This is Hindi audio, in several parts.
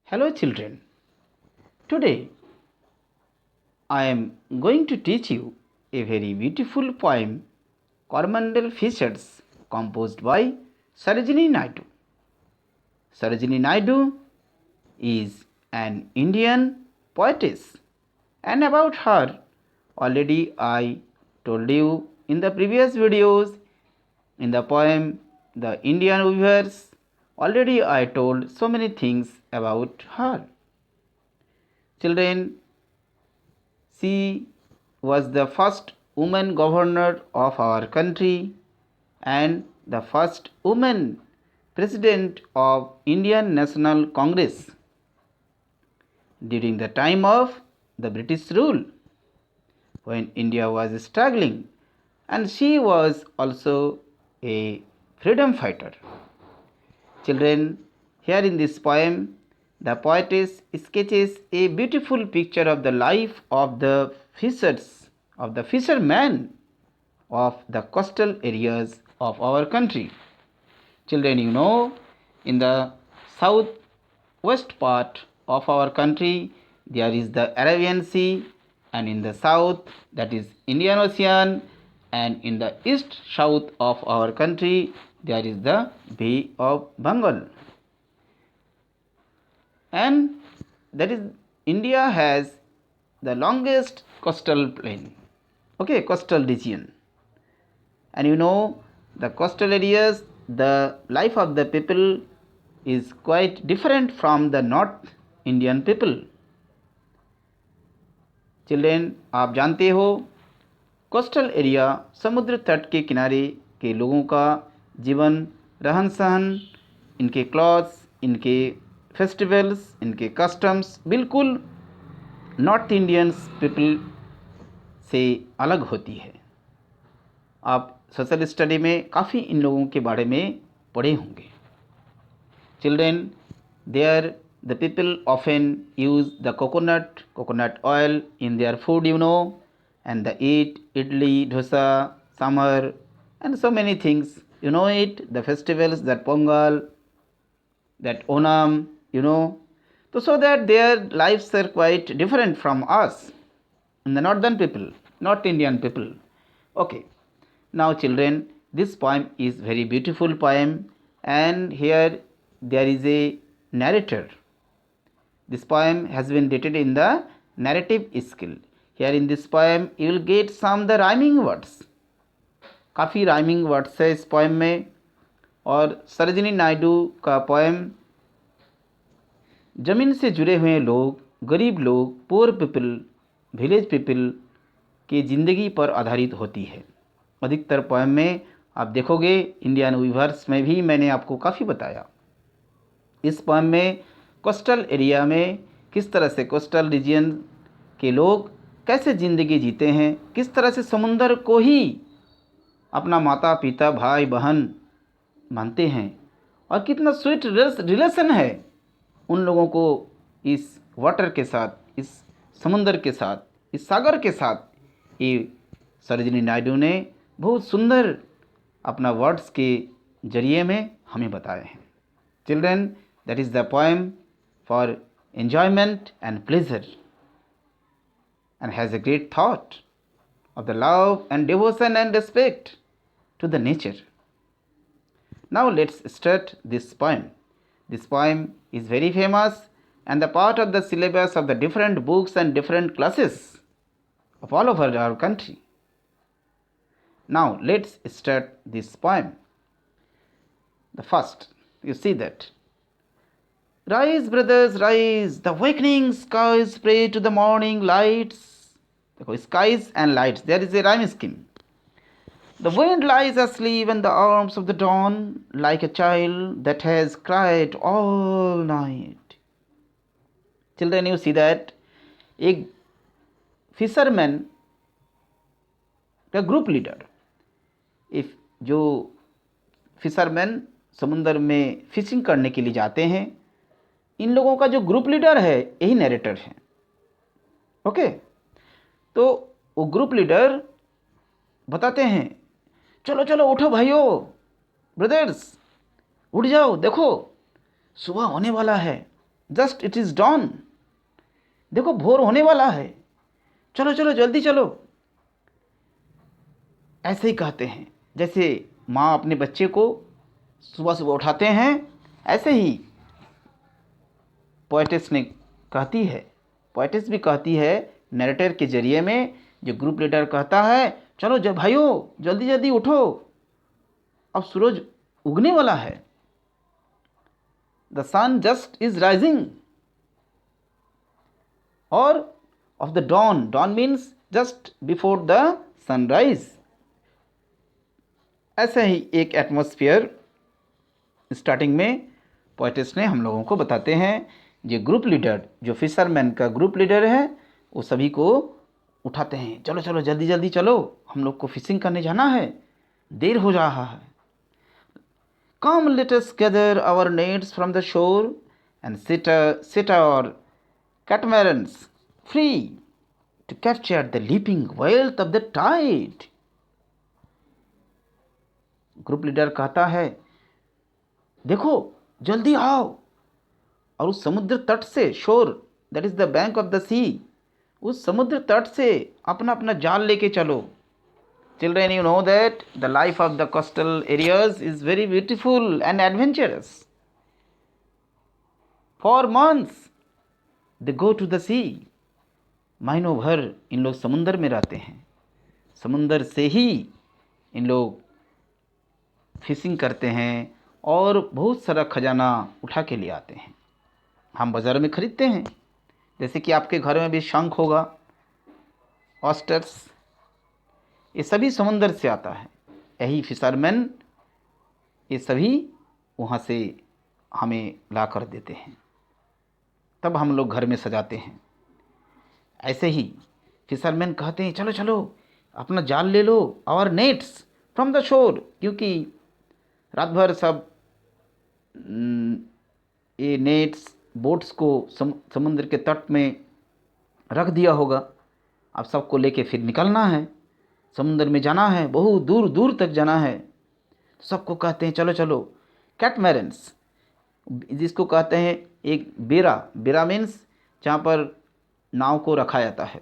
Hello children. Today I am going to teach you a very beautiful poem Coromandel Fishes composed by Sarojini Naidu. Sarojini Naidu is an Indian poetess, and about her already I told you in the previous videos in the poem The Indian Weavers. Already I told so many things about her. Children, she was the first woman governor of our country and the first woman president of Indian National Congress during the time of the British rule when India was struggling, and she was also a freedom fighter. Children, here in this poem, the poetess sketches a beautiful picture of the life of the fishermen of the coastal areas of our country. Children, you know, in the southwest part of our country, there is the Arabian Sea, and in the south, that is Indian Ocean, and in the east south of our country, there is the Bay of Bengal. And that is India has the longest coastal plain, coastal region. And you know, the coastal areas, the life of the people is quite different from the North Indian people. Children, आप जानते हो कोस्टल एरिया समुद्र तट के किनारे के लोगों का जीवन, रहन सहन, इनके क्लॉथ्स, इनके फेस्टिवल्स, इनके कस्टम्स बिल्कुल नॉर्थ इंडियंस पीपल से अलग होती है. आप सोशल स्टडी में काफ़ी इन लोगों के बारे में पढ़े होंगे. Children, there the people often use the coconut oil in their food, you know, and they eat idli, dosa, samar, and so many things, you know it, the festivals, that Pongal, that Onam, you know. So that their lives are quite different from us in the northern people, North Indian people. Okay, now children, this poem is very beautiful poem, and here there is a narrator. This poem has been written in the narrative skill. Here in this poem you will get some the rhyming words. काफ़ी rhyming words है इस poem में. और सरोजिनी नायडू का poem ज़मीन से जुड़े हुए लोग, गरीब लोग, पुअर पीपल, विलेज पीपल की ज़िंदगी पर आधारित होती है. अधिकतर poem में आप देखोगे, इंडियन वीवर्स में भी मैंने आपको काफ़ी बताया. इस poem में कोस्टल एरिया में किस तरह से कोस्टल रीजन के लोग कैसे ज़िंदगी जीते हैं, किस तरह से समुंदर को ही अपना माता पिता भाई बहन मानते हैं, और कितना स्वीट रिलेशन है उन लोगों को इस वाटर के साथ, इस समुंदर के साथ, इस सागर के साथ. ये सरोजिनी नायडू ने बहुत सुंदर अपना वर्ड्स के जरिए में हमें बताए हैं. Children, that is the poem for enjoyment and pleasure, and has a great thought of the love and devotion and respect to the nature. Now let's start this poem. This poem is very famous and the part of the syllabus of the different books and different classes of all over our country. Now let's start this poem. The first, you see that. Rise, brothers, rise, the awakening skies pray to the morning lights. Skies and lights, there is a rhyme scheme. The wind lies asleep in the arms of the dawn, like a child that has cried all night. Children, you see that a fisherman, a group leader, if जो फिशरमैन समुंदर में फिशिंग करने के लिए जाते हैं, इन लोगों का जो ग्रुप लीडर है यही नरेटर है. ओके, तो वो ग्रुप लीडर बताते हैं, चलो चलो उठो भाइयों, ब्रदर्स उठ जाओ, देखो सुबह होने वाला है, जस्ट इट इज़ डॉन, देखो भोर होने वाला है, चलो चलो जल्दी चलो। ऐसे ही कहते हैं जैसे माँ अपने बच्चे को सुबह सुबह उठाते हैं, ऐसे ही पोएटिस ने कहती है, पोएटिस भी कहती है नैरेटर के जरिए में, जो ग्रुप लीडर कहता है चलो जब भाइयों जल्दी जल्दी उठो, अब सूरज उगने वाला है, the sun just is rising, और of the dawn, dawn means just before the sunrise. ऐसा ही एक एटमॉस्फेयर स्टार्टिंग में पोएटिस ने हम लोगों को बताते हैं। जो ग्रुप लीडर, जो फिशरमैन का ग्रुप लीडर है, वो सभी को उठाते हैं, चलो चलो जल्दी जल्दी चलो, हम लोग को फिशिंग करने जाना है, देर हो रहा है। Come let us gather our nets from the shore and sit our catamarans free to capture the leaping wealth of the tide. Group leader कहता है देखो जल्दी आओ, और उस समुद्र तट से, shore that is the bank of the sea, उस समुद्र तट से अपना अपना जाल लेके चलो। Children, you know that the life of the coastal areas is very beautiful and adventurous. For months they go to the sea, महीनों भर इन लोग समुंदर में रहते हैं, समुंदर से ही इन लोग फिशिंग करते हैं और बहुत सारा खजाना उठा के ले आते हैं। हम बाज़ार में ख़रीदते हैं, जैसे कि आपके घर में भी शंख होगा, ऑस्टर्स, ये सभी समुंदर से आता है। यही फिशरमैन ये सभी वहाँ से हमें ला कर देते हैं, तब हम लोग घर में सजाते हैं। ऐसे ही फिशरमैन कहते हैं चलो चलो अपना जाल ले लो, our nets from the shore, क्योंकि रात भर सब ये नेट्स बोट्स को समुद्र के तट में रख दिया होगा। अब सबको लेके फिर निकलना है, समुद्र में जाना है, बहुत दूर दूर तक जाना है। सबको कहते हैं चलो चलो, कैटमैरन्स जिसको कहते हैं एक बेरा, बेरा मीन्स जहाँ पर नाव को रखा जाता है,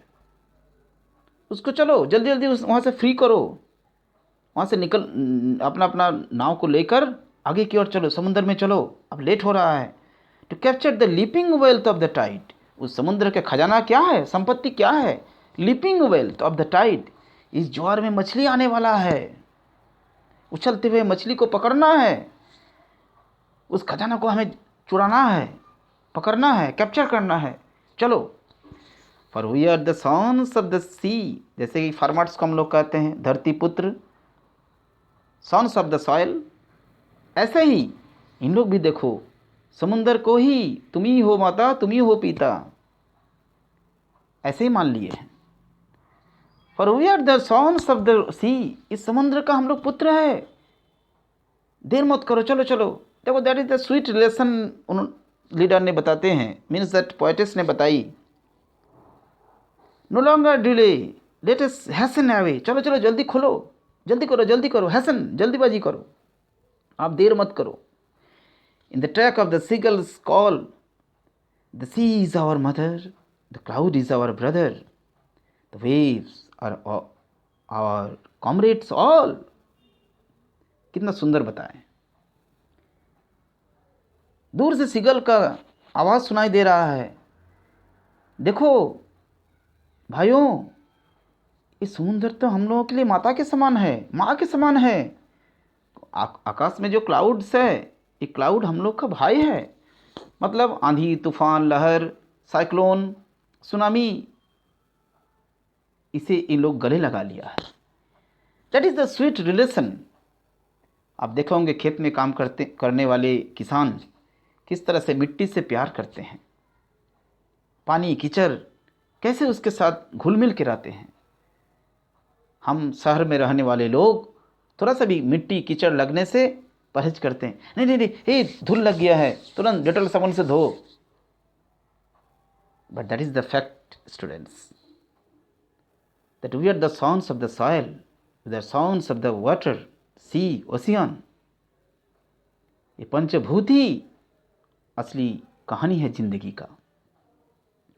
उसको चलो जल्दी जल्दी वहाँ से फ्री करो, वहाँ से निकल अपना अपना नाव को लेकर आगे की ओर चलो, समुद्र में चलो, अब लेट हो रहा है। To capture the leaping wealth of the tide, उस समुद्र के खजाना क्या है, संपत्ति क्या है, leaping wealth of the tide, इस ज्वार में मछली आने वाला है, उछलते हुए मछली को पकड़ना है, उस खजाना को हमें चुराना है, पकड़ना है, कैप्चर करना है, चलो। For we are the sons of the sea, जैसे कि फार्मर्स को हम लोग कहते हैं धरती पुत्र, सॉन्स ऑफ द सॉइल, ऐसे ही इन लोग भी देखो समुंदर को ही तुम ही हो माता, तुम ही हो पिता, ऐसे ही मान लिए हैं। For we are the sons of the sea, इस समुद्र का हम लोग पुत्र है, देर मत करो, चलो चलो। देखो that is the sweet relation उन लीडर ने बताते हैं, मीन्स दैट पोएटिस ने बताई। No longer delay, let us hasten away, चलो चलो जल्दी खोलो, जल्दी करो, हैसन जल्दीबाजी करो, आप देर मत करो। In the track of the seagull's call, the sea is our mother, the cloud is our brother, the waves are our comrades all. कितना सुंदर बताएं। दूर से सीगल का आवाज़ सुनाई दे रहा है, देखो भाइयों इस समुंदर तो हम लोगों के लिए माता के समान है, माँ के समान है। आकाश में जो क्लाउड्स है, ये क्लाउड हम लोग का भाई है, मतलब आंधी तूफान लहर साइक्लोन सुनामी, इसे इन लोग गले लगा लिया है। That is the sweet relation. आप देखे होंगे खेत में काम करने वाले किसान किस तरह से मिट्टी से प्यार करते हैं, पानी कीचड़ कैसे उसके साथ घुल मिल के रहते हैं। हम शहर में रहने वाले लोग थोड़ा सा भी मिट्टी कीचड़ लगने से परहेज करते हैं, नहीं नहीं नहीं, ये धूल लग गया है, तुरंत डेटॉल साबुन से धो। But that is the fact students, that we are the sons of the soil, the sons of the water, sea, ocean. ये पंचभूत ही असली कहानी है जिंदगी का।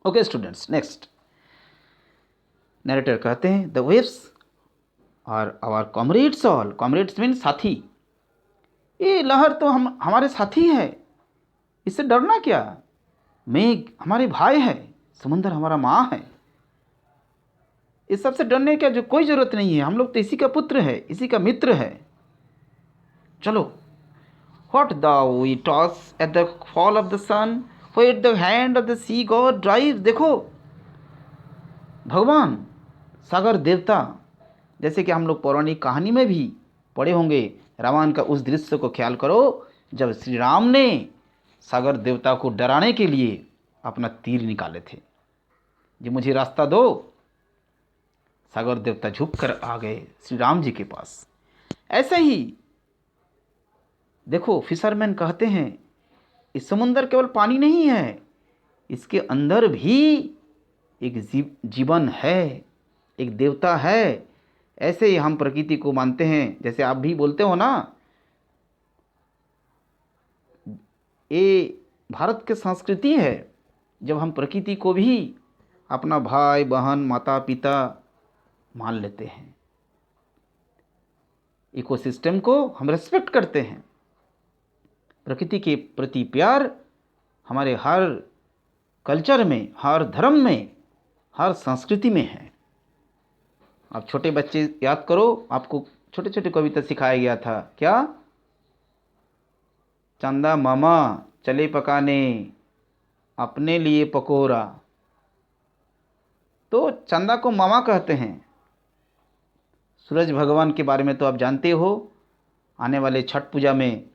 ओके स्टूडेंट्स, नेक्स्ट नरेटर कहते हैं the waves are our comrades, all comrades mean साथी। ये लहर तो हमारे साथी है, इससे डरना क्या। मेघ हमारे भाई है, समुंदर हमारा माँ है, इस सबसे डरने का जो कोई ज़रूरत नहीं है। हम लोग तो इसी का पुत्र है, इसी का मित्र है। चलो, what though we toss at the fall of the sun, where the hand of the sea god drive. देखो भगवान सागर देवता, जैसे कि हम लोग पौराणिक कहानी में भी पढ़े होंगे, रामायण का उस दृश्य को ख्याल करो जब श्री राम ने सागर देवता को डराने के लिए अपना तीर निकाले थे, जी मुझे रास्ता दो। सागर देवता झुक कर आ गए श्री राम जी के पास। ऐसे ही देखो फिशरमैन कहते हैं इस समुंदर केवल पानी नहीं है, इसके अंदर भी एक जीवन है, एक देवता है। ऐसे ही हम प्रकृति को मानते हैं, जैसे आप भी बोलते हो ना। ये भारत की संस्कृति है, जब हम प्रकृति को भी अपना भाई बहन माता पिता मान लेते हैं, इकोसिस्टम को हम रेस्पेक्ट करते हैं। प्रकृति के प्रति प्यार हमारे हर कल्चर में, हर धर्म में, हर संस्कृति में है। आप छोटे बच्चे याद करो, आपको छोटे छोटे कविता सिखाया गया था, क्या? चंदा मामा चले पकाने अपने लिए पकोड़ा। तो चंदा को मामा कहते हैं। सूरज भगवान के बारे में तो आप जानते हो, आने वाले छठ पूजा में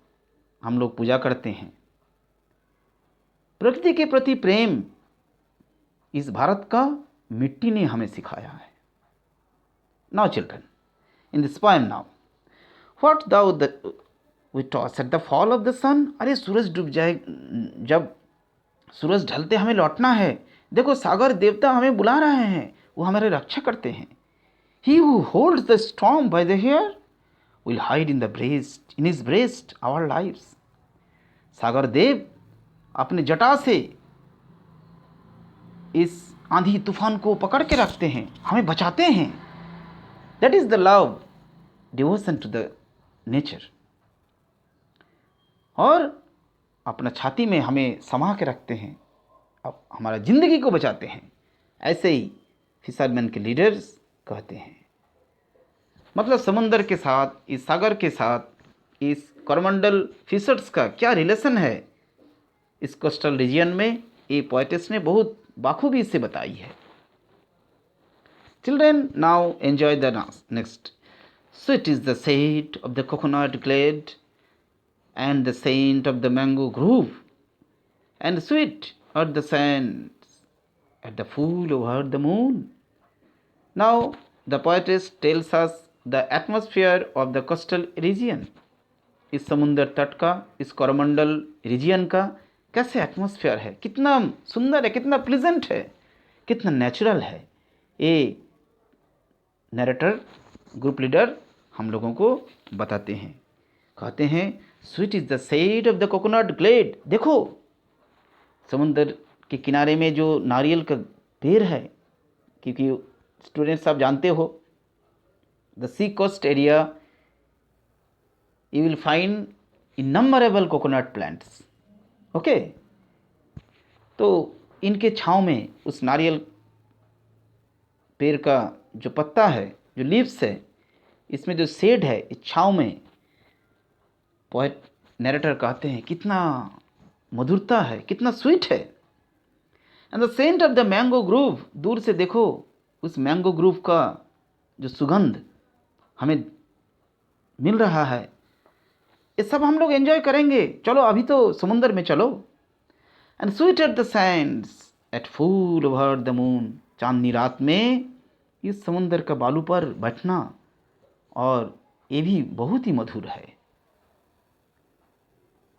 हम लोग पूजा करते हैं। प्रकृति के प्रति प्रेम इस भारत का मिट्टी ने हमें सिखाया है। Now children, in this poem now, what though we toss at the fall of the sun. अरे सूरज डूब जाए, जब सूरज ढलते हमें लौटना है। देखो सागर देवता हमें बुला रहे हैं, वो हमारे रक्षा करते हैं। He who holds the storm by the hair will hide in the breast, in his breast our lives. सागर देव अपने जटा से इस आंधी तूफान को पकड़ के रखते हैं, हमें बचाते हैं। That is the love, devotion to the nature. और अपना छाती में हमें समा के रखते हैं, अब हमारा जिंदगी को बचाते हैं। ऐसे ही फिशरमैन के लीडर्स कहते हैं। मतलब समुंदर के साथ, इस सागर के साथ, इस कोरोमंडल फिशर्स का क्या रिलेशन है इस कोस्टल रीजन में, ये पोएटिस ने बहुत बाखूबी से बताई है। Children now enjoy the next. Sweet is the set of the coconut glade and the scent of the mango grove, and sweet are the sands at the full over the moon. Now the poetess tells us the atmosphere of the coastal region. इस समुंदर तट का, इस कोरोमंडल रीजियन का कैसे एटमॉस्फेयर है, कितना सुंदर है, कितना प्लीजेंट है, कितना नेचुरल है। ये नरेटर, ग्रुप लीडर हम लोगों को बताते हैं। कहते हैं sweet is the shade of the coconut glade. देखो समुंदर के किनारे में जो नारियल का पेड़ है, क्योंकि स्टूडेंट्स आप जानते हो the sea coast area you will find innumerable coconut plants. Okay, तो इनके छाँव में उस नारियल पेड़ का जो पत्ता है, जो लीव्स है, इसमें जो शेड है, इस छाँव में पोएट नरेटर कहते हैं कितना मधुरता है, कितना स्वीट है। And the scent of the mango grove, दूर से देखो उस मैंगो ग्रूव का जो सुगंध हमें मिल रहा है, ये सब हम लोग एंजॉय करेंगे। चलो अभी तो समुंदर में चलो। And sweet at the sands at full over the moon, चांदनी रात में इस समुंदर का बालू पर बैठना, और ये भी बहुत ही मधुर है।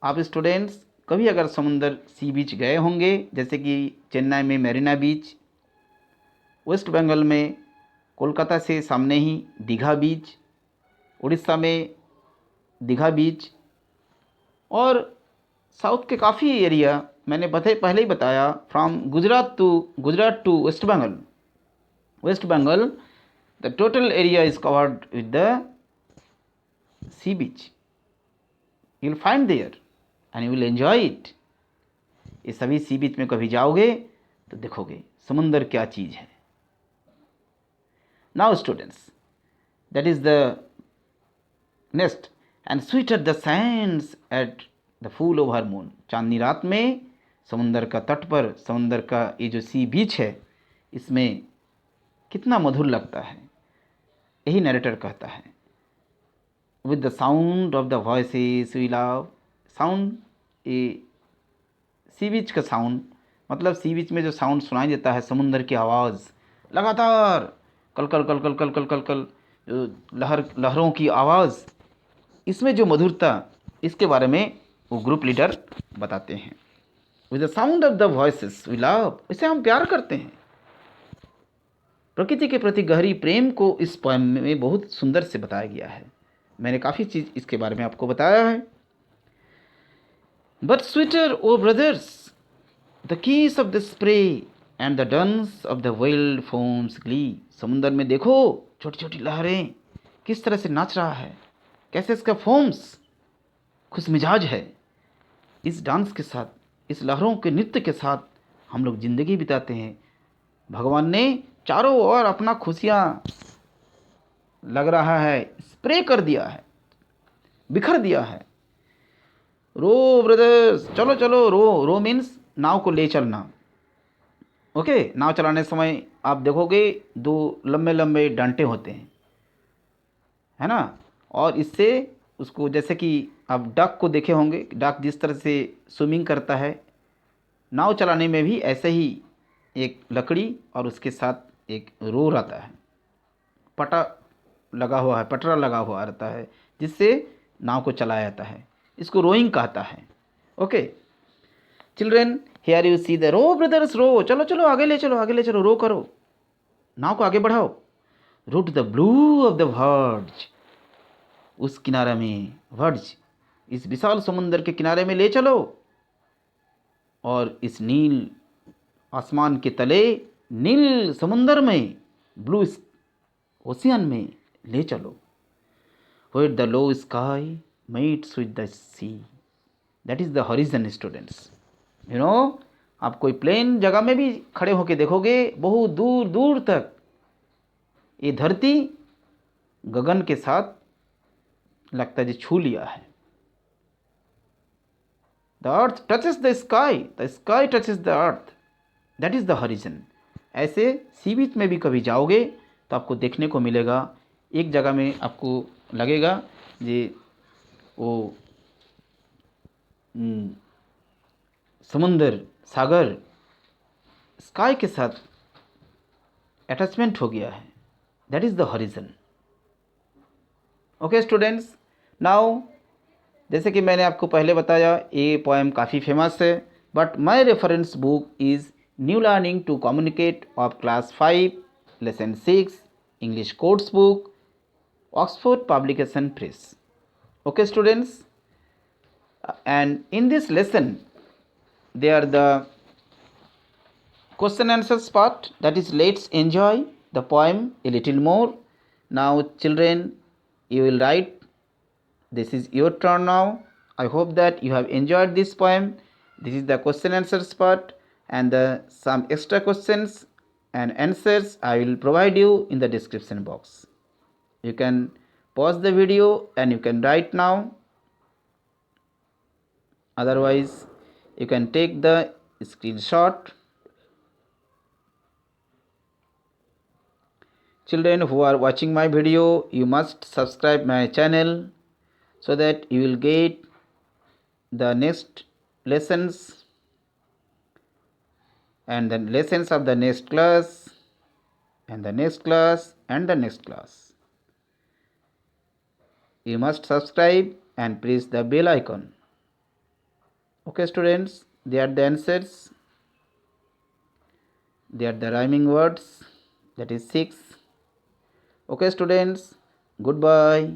आप स्टूडेंट्स कभी अगर समुंदर सी बीच गए होंगे, जैसे कि चेन्नई में मेरीना बीच, वेस्ट बंगाल में कोलकाता से सामने ही दीघा बीच, उड़ीसा में दीघा बीच, और साउथ के काफ़ी एरिया मैंने पहले ही बताया, from Gujarat to West Bengal, the total area is covered with the sea beach. You will find there and you will enjoy it. ये सभी सी बीच में कभी जाओगे तो देखोगे समुंदर क्या चीज़ है. Now students, that is the next and sweeter the sands at the full over moon. चांदनी रात में समुंदर का तट पर, समुंदर का ये जो सी बीच है, इसमें कितना मधुर लगता है. यही नरेटर कहता है. With the sound of the voices we love. Sound, ये सी बीच का साउंड, मतलब सी बीच में जो साउंड सुनाई देता है, समुंदर की आवाज़ लगातार कल कल कल कल कल कल कल कल, जो लहरों की आवाज़, इसमें जो मधुरता, इसके बारे में वो ग्रुप लीडर बताते हैं. With the sound of the voices we love, इसे हम प्यार करते हैं. प्रकृति के प्रति गहरी प्रेम को इस पोएम में बहुत सुंदर से बताया गया है. मैंने काफ़ी चीज़ इसके बारे में आपको बताया है. But sweeter o brothers the kiss of the spray and the dance of the wild foam's glee. समुंदर में देखो छोटी छोटी लहरें किस तरह से नाच रहा है, कैसे इसका फोम्स खुश मिजाज है. इस डांस के साथ, इस लहरों के नृत्य के साथ हम लोग ज़िंदगी बिताते हैं. भगवान ने चारों ओर अपना खुशियाँ लग रहा है स्प्रे कर दिया है, बिखर दिया है. रो ब्रदर्स, चलो चलो, रो मीन्स नाव को ले चलना. ओके, नाव चलाने समय आप देखोगे दो लंबे लंबे डंटे होते हैं, है ना. और इससे उसको, जैसे कि आप डक को देखे होंगे, डक जिस तरह से स्विमिंग करता है, नाव चलाने में भी ऐसे ही एक लकड़ी और उसके साथ एक रो रहता है, पटरा लगा हुआ रहता है, जिससे नाव को चलाया जाता है. इसको रोइंग कहता है. Okay children, here you see the row brothers row. चलो चलो आगे ले चलो, आगे ले चलो, रो करो, नाव को आगे बढ़ाओ. Row to the blue of the verge. उस किनारे में, वर्ज, इस विशाल समुंदर के किनारे में ले चलो, और इस नील आसमान के तले, नील समुंदर में, ब्लू ओशियन में ले चलो. Where the low sky meets with the sea, that is the horizon students. You know, आप कोई प्लेन जगह में भी खड़े होकर देखोगे, बहुत दूर दूर तक ये धरती गगन के साथ लगता है जो छू लिया है. The earth touches the sky touches the earth, that is the horizon. ऐसे सी बीच में भी कभी जाओगे तो आपको देखने को मिलेगा, एक जगह में आपको लगेगा ये वो समुंदर, सागर, स्काई के साथ अटैचमेंट हो गया है. That is the horizon. Okay students, now जैसे कि मैंने आपको पहले बताया, ये पोएम काफ़ी फेमस है, but my reference book is new learning to communicate of class 5 lesson 6 English course book, Oxford Publication Press. Okay students, and in this lesson they are the question answers part, that is let's enjoy the poem a little more. Now children, you will write. This is your turn now. I hope that you have enjoyed this poem. This is the question answers part, and some extra questions and answers I will provide you in the description box. You can pause the video and you can write now. Otherwise you can take the screenshot. Children who are watching my video, you must subscribe my channel so that you will get the next lessons and the lessons of the next class and the next class and the next class. You must subscribe and press the bell icon. Okay students, they are the answers. They are the rhyming words, that is 6. Okay students, goodbye.